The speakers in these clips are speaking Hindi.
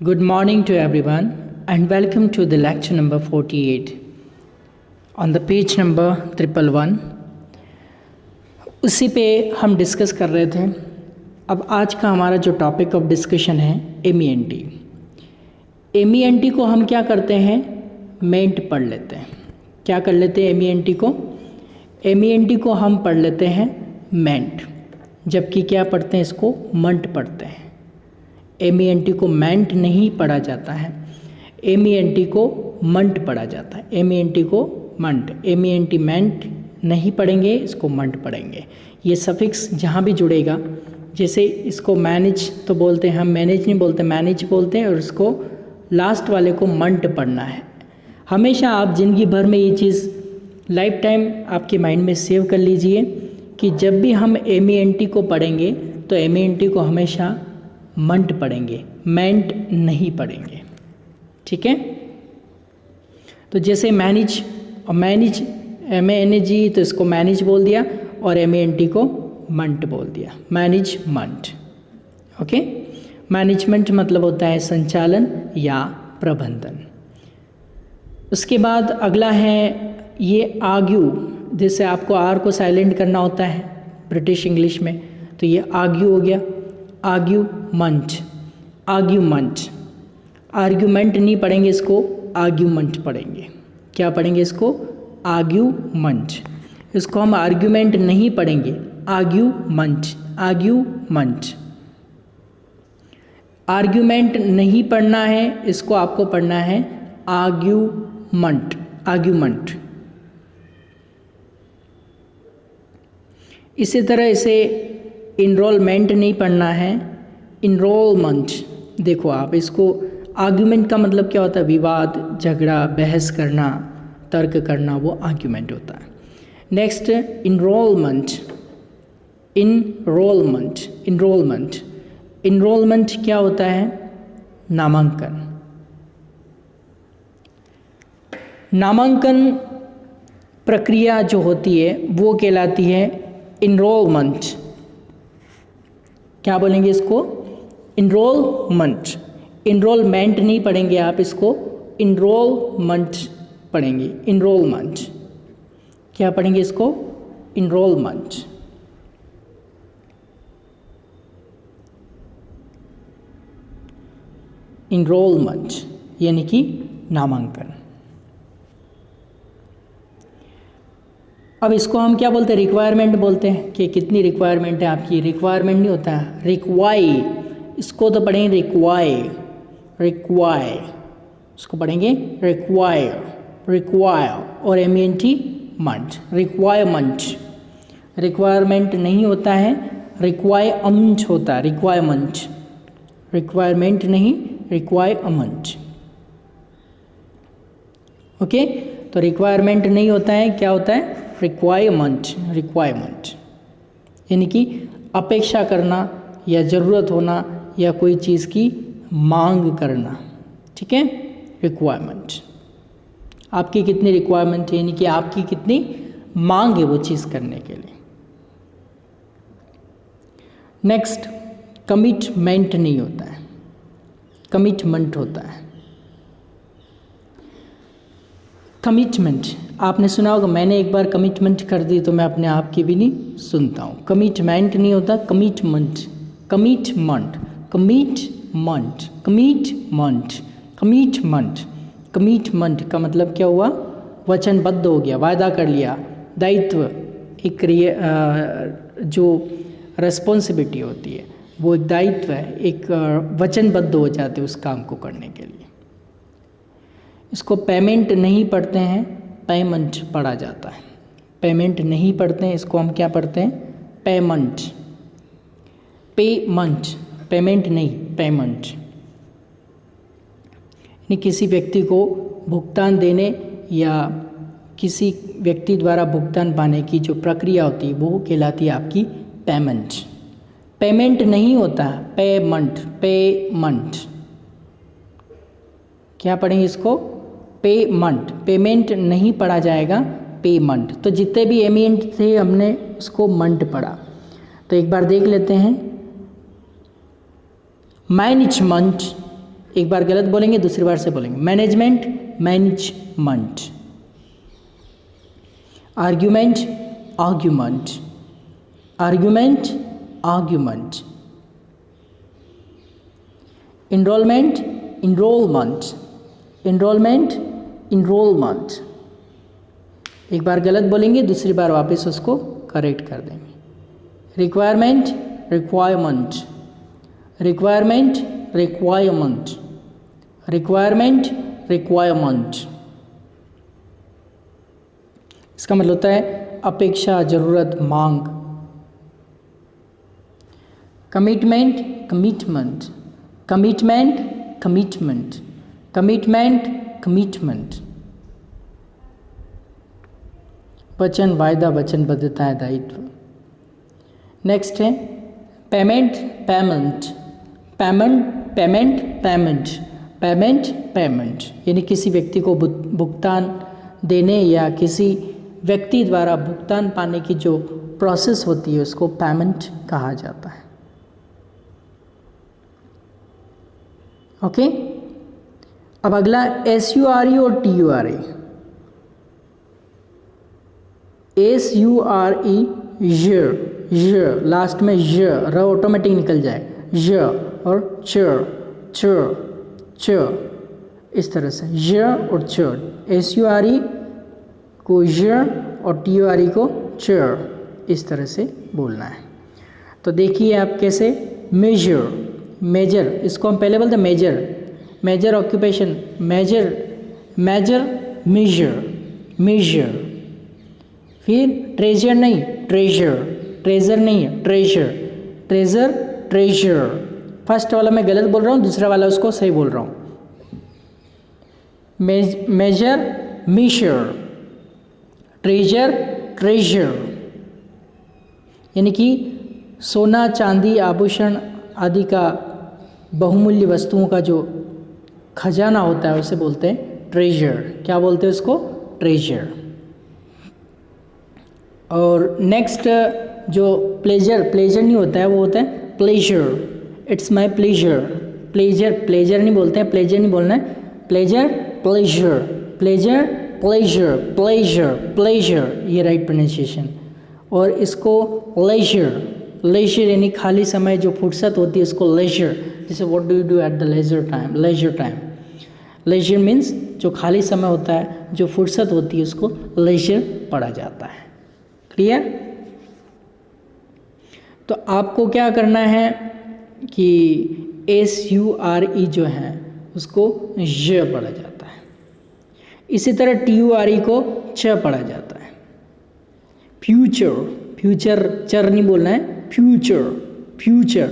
Good morning to everyone and welcome to the lecture number 48 on the page number 111। उसी पे हम डिस्कस कर रहे थे। अब आज का हमारा जो टॉपिक ऑफ डिस्कशन है MENT। MENT को हम क्या करते हैं, मेंट पढ़ लेते हैं। क्या कर लेते हैं MENT को? MENT को हम पढ़ लेते हैं मेंट, जबकि क्या पढ़ते हैं इसको, मंट पढ़ते हैं। MENT को मेंट नहीं पढ़ा जाता है, MENT को मंट पढ़ा जाता है। MENT को मंट, MENT मेंट नहीं पढ़ेंगे, इसको मंट पढ़ेंगे। ये सफिक्स जहाँ भी जुड़ेगा, जैसे इसको मैनेज तो बोलते हैं हम, मैनेज नहीं बोलते, मैनेज बोलते हैं, और इसको लास्ट वाले को मंट पढ़ना है। हमेशा आप ज़िंदगी भर में ये चीज़ लाइफ टाइम आपके माइंड में सेव कर लीजिए कि जब भी हम MENT को पढ़ेंगे तो MENT को हमेशा मंट पढ़ेंगे, मेंट नहीं पढ़ेंगे। ठीक है। तो जैसे मैनेज और मैनेज MANG, तो इसको मैनेज बोल दिया, और MENT को मंट बोल दिया, मैनेज मंट। ओके। मैनेजमेंट मतलब होता है संचालन या प्रबंधन। उसके बाद अगला है ये आर्ग्यू, जैसे आपको आर को साइलेंट करना होता है ब्रिटिश इंग्लिश में, तो ये आर्ग्यू हो गया, आर्ग्यूमेंट, आर्ग्यूमेंट। आर्ग्यूमेंट नहीं पढ़ेंगे इसको, आर्ग्यूमेंट पढ़ेंगे। क्या पढ़ेंगे इसको? आर्ग्यूमेंट। इसको हम आर्ग्यूमेंट नहीं पढ़ेंगे, आर्ग्यूमेंट, आर्ग्यूमेंट। आर्ग्यूमेंट नहीं पढ़ना है, इसको आपको पढ़ना है आर्ग्यूमेंट, आर्ग्यूमेंट। इसी तरह इसे इनरोलमेंट नहीं पढ़ना है, इनरोलमेंट। देखो आप इसको, आर्ग्यूमेंट का मतलब क्या होता है? विवाद, झगड़ा, बहस करना, तर्क करना, वो आर्ग्यूमेंट होता है। Next enrollment, enrollment, enrollment. Enrollment क्या होता है? नामांकन। नामांकन प्रक्रिया जो होती है वो कहलाती है इनरोलमेंट। क्या बोलेंगे इसको? इनरोलमेंट। इनरोलमेंट नहीं पढ़ेंगे आप, इसको इनरोलमेंट पढ़ेंगे, इनरोलमेंट। क्या पढ़ेंगे इसको? इनरोलमेंट। इनरोलमेंट यानी कि नामांकन। अब इसको हम क्या बोलते हैं? रिक्वायरमेंट बोलते हैं कि कितनी रिक्वायरमेंट है आपकी। रिक्वायरमेंट नहीं होता है, रिक्वायर। इसको तो पढ़ेंगे रिक्वायर, रिक्वायर, इसको पढ़ेंगे रिक्वायर, रिक्वायर, और MENT मंट, रिक्वायरमेंट। रिक्वायरमेंट नहीं होता है, रिक्वायरमेंट होता है, रिक्वायरमेंट, रिक्वायरमेंट नहीं, रिक्वायरमेंट। ओके। तो रिक्वायरमेंट नहीं होता है, क्या होता है? रिक्वायरमेंट, रिक्वायरमेंट यानी कि अपेक्षा करना या ज़रूरत होना या कोई चीज़ की मांग करना। ठीक है। रिक्वायरमेंट, आपकी कितनी रिक्वायरमेंट है, यानी कि आपकी कितनी मांग है वो चीज़ करने के लिए। नेक्स्ट कमिटमेंट नहीं होता है, कमिटमेंट होता है। कमिटमेंट आपने सुना होगा, मैंने एक बार कमिटमेंट कर दी तो मैं अपने आप की भी नहीं सुनता हूँ। कमिटमेंट नहीं होता, commitment, commitment, commitment, commitment, commitment. Commitment का मतलब क्या हुआ? वचनबद्ध हो गया, वायदा कर लिया, दायित्व, एक जो रिस्पॉन्सिबिलिटी होती है वो एक दायित्व है, एक वचनबद्ध हो जाते हैं उस काम को करने के लिए। इसको पेमेंट नहीं पढ़ते हैं, पेमेंट पढ़ा जाता है। पेमेंट नहीं पढ़ते हैं, इसको हम क्या पढ़ते हैं? पेमेंट, पेमेंट, पेमेंट नहीं, पेमेंट। यानी किसी व्यक्ति को भुगतान देने या किसी व्यक्ति द्वारा भुगतान पाने की जो प्रक्रिया होती है वो कहलाती है आपकी पेमेंट। पेमेंट नहीं होता, पेमेंट, पेमेंट। क्या पढ़ेंगे इसको? पेमेंट। पेमेंट नहीं पढ़ा जाएगा, पेमेंट। तो जितने भी MENT थे हमने उसको मंट पढ़ा। तो एक बार देख लेते हैं। मैनेजमेंट, एक बार गलत बोलेंगे, दूसरी बार से बोलेंगे। Management, management. Argument, argument, argument, argument. Enrollment, enrollment, enrollment, enrollment. एक बार गलत बोलेंगे, दूसरी बार वापस उसको करेक्ट कर देंगे। Requirement, requirement, requirement, requirement, requirement, requirement. इसका मतलब होता है अपेक्षा, जरूरत, मांग। Commitment, commitment, commitment, commitment, commitment, commitment. वचन, वायदा, वचनबद्धता है, दायित्व। नेक्स्ट है payment, payment, payment, payment, payment, payment, payment. यानी किसी व्यक्ति को भुगतान देने या किसी व्यक्ति द्वारा भुगतान पाने की जो प्रोसेस होती है उसको पेमेंट कहा जाता है। ओके, अब अगला SURE और TURE। SURE, य, लास्ट में य, र ऑटोमेटिक निकल जाए, य, और च, इस तरह से य और च। SURE को य और TURE को च, इस तरह से बोलना है। तो देखिए आप कैसे। मेजर, मेजर, इसको हम पहले बोलते हैं major, major occupation, major, major, major, major. फिर ट्रेजर नहीं, ट्रेजर, ट्रेजर नहीं है, ट्रेजर, ट्रेजर, ट्रेजर। फर्स्ट वाला मैं गलत बोल रहा हूँ, दूसरा वाला उसको सही बोल रहा हूँ। Major, measure, treasure, treasure. यानी कि सोना, चांदी, आभूषण आदि का बहुमूल्य वस्तुओं का जो खजाना होता है उसे बोलते हैं ट्रेजर। क्या बोलते हैं उसको? ट्रेजर। और नेक्स्ट जो प्लेजर, प्लेजर नहीं होता है, वो होता है pleasure. It's my pleasure, pleasure, pleasure नहीं बोलते हैं, प्लेजर नहीं बोलना है, pleasure, pleasure, pleasure, pleasure, pleasure, pleasure, ये राइट प्रोनाउंसिएशन। और इसको लेजर, लेजर यानी खाली समय जो फुर्सत होती है उसको लेजर। जैसे what do you do at the leisure time, leisure time. Leisure means जो खाली समय होता है, जो फुर्सत होती है उसको लेजर पढ़ा जाता है। क्लियर? तो आपको क्या करना है कि SURE जो है उसको ज पढ़ा जाता है, इसी तरह TURE को च पढ़ा जाता है। फ्यूचर, फ्यूचर, चर नहीं बोलना है, future, future,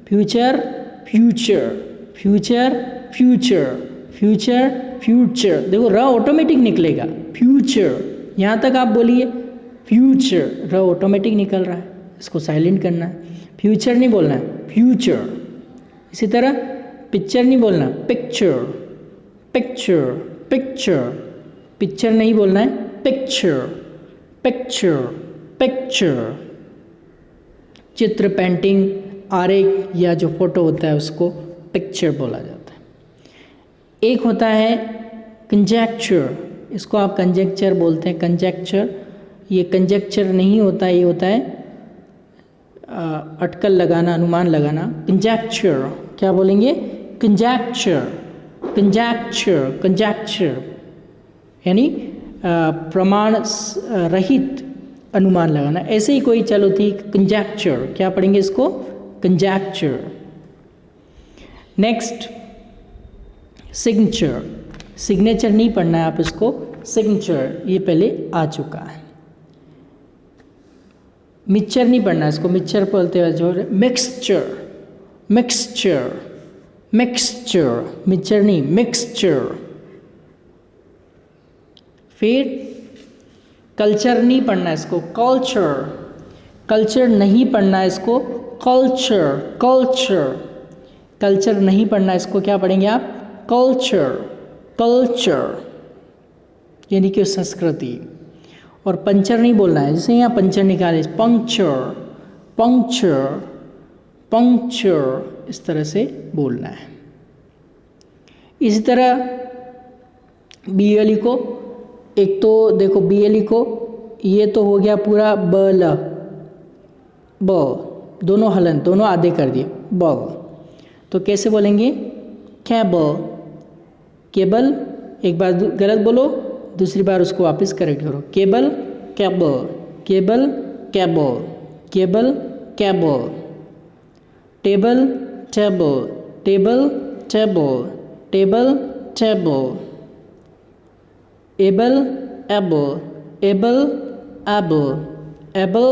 future, future, future, future, future, future. देखो र ऑटोमेटिक निकलेगा, फ्यूचर। यहाँ तक आप बोलिए फ्यूचर, र ऑटोमेटिक निकल रहा है, इसको साइलेंट करना है। फ्यूचर नहीं बोलना है, फ्यूचर। इसी तरह पिक्चर नहीं बोलना, पिक्चर, पिक्चर, पिक्चर। पिक्चर नहीं बोलना है, पिक्चर, पिक्चर, पिक्चर। चित्र, पेंटिंग, आरेख या जो फोटो होता है उसको पिक्चर बोला जाता है। एक होता है कंजेक्चर, इसको आप कंजेक्चर बोलते हैं, कंजेक्चर। ये कंजेक्चर नहीं होता, ये होता है अटकल लगाना, अनुमान लगाना। कंजेक्चर, क्या बोलेंगे? कंजेक्चर, कंजेक्चर, कंजेक्चर यानी प्रमाण रहित अनुमान लगाना। ऐसे ही कोई चल होती है कंजेक्चर, क्या पढ़ेंगे इसको? कंजेक्चर। नेक्स्ट सिग्नेचर, सिग्नेचर नहीं पढ़ना है आप इसको, सिग्नेचर ये पहले आ चुका है। मिक्सचर नहीं पढ़ना है इसको, मिक्सचर बोलते हैं जो मिक्सचर, मिक्सचर, मिक्सचर, मिक्सचर नहीं, मिक्सचर। फिर कल्चर नहीं पढ़ना है इसको, कल्चर, कल्चर नहीं पढ़ना है इसको, कल्चर, कल्चर, कल्चर नहीं पढ़ना है इसको, क्या पढ़ेंगे आप? कल्चर, कल्चर यानी कि संस्कृति। और पंचर नहीं बोलना है, जैसे यहाँ पंचर निकाले, पंक्चर, पंक्चर, पंक्चर, इस तरह से बोलना है। इसी तरह बी वाली को, एक तो देखो बी वाली को, ये तो हो गया पूरा ब ल, ब, दोनों हलन, दोनों आधे कर दिए ब। तो कैसे बोलेंगे? केबल, केबल, एक बार गलत बोलो, दूसरी बार उसको वापस करेक्ट करो। Cable, cable, cable, cable, cable, cable. Table, table, table, table, table, table. Able, able, able, able, able,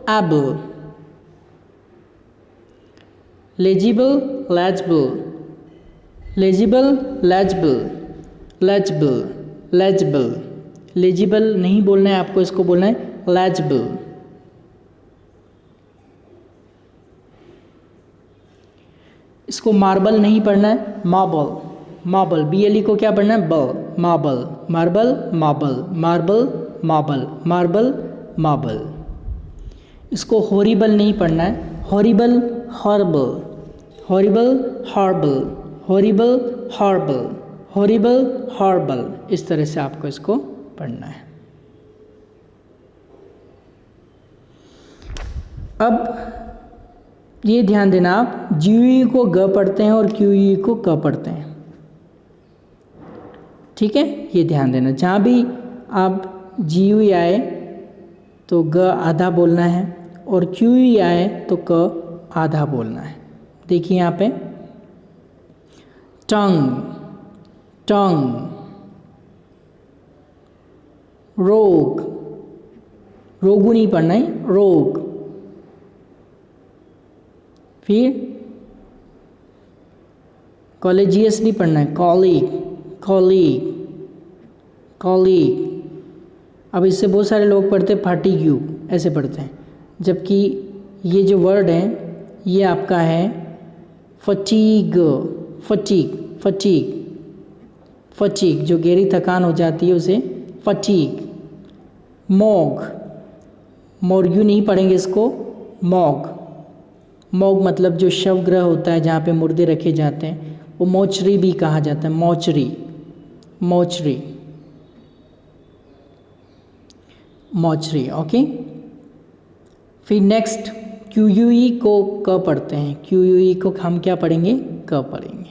able. Legible, legible, legible, legible, legible, legible. Legible नहीं बोलना है आपको, इसको बोलना है लेजिबल। इसको मार्बल नहीं पढ़ना है, मार्बल, मार्बल। BLE को क्या पढ़ना है? ब, marble, marble, marble, marble, marble, marble, marble. इसको हॉरिबल नहीं पढ़ना है, horrible, horrible, horrible, horrible, horrible, horrible, horrible, horrible. इस तरह से आपको इसको पढ़ना है। अब ये ध्यान देना, आप GUE को ग पढ़ते हैं और QUE को क पढ़ते हैं, ठीक है? ये ध्यान देना, जहाँ भी आप GUE आए तो ग आधा बोलना है और QUE आए तो क आधा बोलना है। देखिए यहाँ पे टंग, टंग, रोग, रोगू नहीं पढ़ना है, रोग। फिर कॉलेजियस नहीं पढ़ना है, कॉलीग, कॉलीग, कॉलीग। अब इससे बहुत सारे लोग पढ़ते हैं फाटिग्यू, ऐसे पढ़ते हैं, जबकि ये जो वर्ड है ये आपका है फटीग, फटीग, फटीग, फटीग। जो गहरी थकान हो जाती है उसे फटीग। मॉग, मोर्ग्यू नहीं पढ़ेंगे इसको, मॉग, मॉग मतलब जो शव गृह होता है जहाँ पे मुर्दे रखे जाते हैं, वो मोचरी भी कहा जाता है, मोचरी, मोचरी, मोचरी। ओके। फिर नेक्स्ट QUE को क पढ़ते हैं, QUE को हम क्या पढ़ेंगे? क पढ़ेंगे।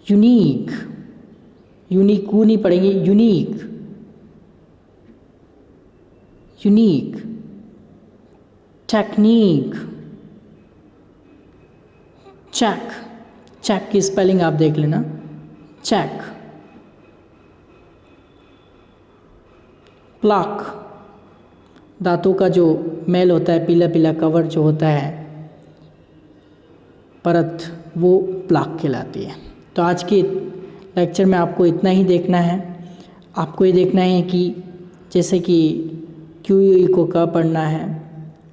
यूनिक, यूनिक को नहीं पढ़ेंगे, unique, unique. Technique, check, check की स्पेलिंग आप देख लेना, चेक। प्लाक, दांतों का जो मैल होता है, पीला पीला कवर जो होता है, परत, वो प्लाक कहलाती है। तो आज के लेक्चर में आपको इतना ही देखना है। आपको ये देखना है कि जैसे कि QUE को क पढ़ना है,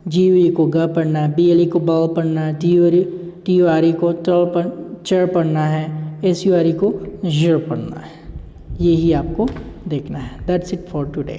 GUE को ग पढ़ना है, BLE को ब पढ़ना है, TURE को चर पढ़ना है, SURE को ज़ पढ़ना है। यही आपको देखना है। That's it for today.